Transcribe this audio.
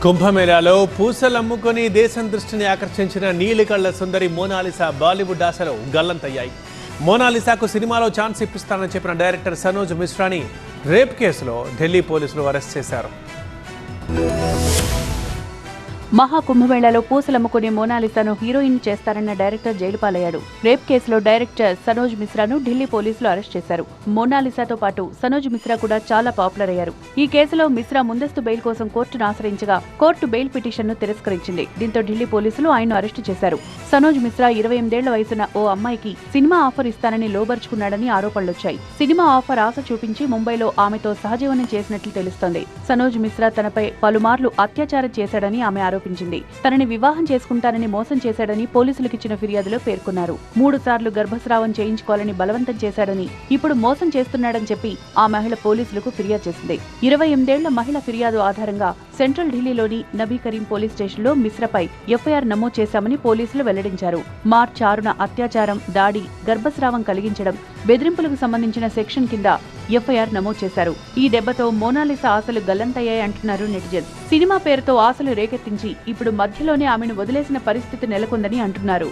కుంభమేళాలో పూసలమ్ముకొని దేశం దృష్టిని ఆకర్షించిన నీలికళ్ల సుందరి మోనాలిసా బాలీవుడ్ ఆశలు గల్లంతయ్యాయి. మోనాలిసాకు సినిమాలో ఛాన్స్ ఇప్పిస్తానని చెప్పిన డైరెక్టర్ సనోజ్ మిశ్రాని రేప్ కేసులో ఢిల్లీ పోలీసులు అరెస్ట్ చేశారు. మహాకుంభమేళాలో పూసలమ్ముకునే మోనాలిసాను హీరోయిన్ చేస్తారన్న డైరెక్టర్ జైలు పాలయ్యాడు. రేప్ కేసులో డైరెక్టర్ సనోజ్ మిశ్రాను ఢిల్లీ పోలీసులు అరెస్ట్ చేశారు. మోనాలిసాతో పాటు సనోజ్ మిశ్రా కూడా చాలా పాపులర్ అయ్యారు. ఈ కేసులో మిశ్రా ముందస్తు బెయిల్ కోసం కోర్టును ఆశ్రయించగా కోర్టు బెయిల్ పిటిషన్ను తిరస్కరించింది. దీంతో ఢిల్లీ పోలీసులు ఆయన్ను అరెస్టు చేశారు. సనోజ్ మిశ్రా 28 వయసున్న ఓ అమ్మాయికి సినిమా ఆఫర్ ఇస్తానని లోబర్చుకున్నాడని ఆరోపణలొచ్చాయి. సినిమా ఆఫర్ ఆశ చూపించి ముంబైలో ఆమెతో సహజీవనం చేసినట్లు తెలుస్తోంది. సనోజ్ మిశ్రా తనపై పలుమార్లు అత్యాచారం చేశాడని ఆమె ఆరోపించింది. తనని వివాహం చేసుకుంటానని మోసం చేశాడని పోలీసులకిచ్చిన ఫిర్యాదులో పేర్కొన్నారు. 3 సార్లు గర్భస్రావం చేయించుకోవాలని బలవంతం చేశాడని, ఇప్పుడు మోసం చేస్తున్నాడని చెప్పి ఆ మహిళ పోలీసులకు ఫిర్యాదు చేసింది. 28 మహిళ ఫిర్యాదు ఆధారంగా సెంట్రల్ ఢిల్లీలోని నబీ కరీం పోలీస్ స్టేషన్లో మిశ్రాపై ఎఫ్ఐఆర్ నమోదు చేశామని పోలీసులు వెల్లడించారు. మార్చి 6న అత్యాచారం, దాడి, గర్భస్రావం కలిగించడం, బెదిరింపులకు సంబంధించిన సెక్షన్ కింద ఎఫ్ఐఆర్ నమోదు చేశారు. ఈ దెబ్బతో మోనాలిసా ఆశలు గల్లంతయ్యాయి అంటున్నారు నెటిజన్స్. సినిమా పేరుతో ఆశలు రేకెత్తించి ఇప్పుడు మధ్యలోనే ఆమెను వదిలేసిన పరిస్థితి నెలకొందని అంటున్నారు.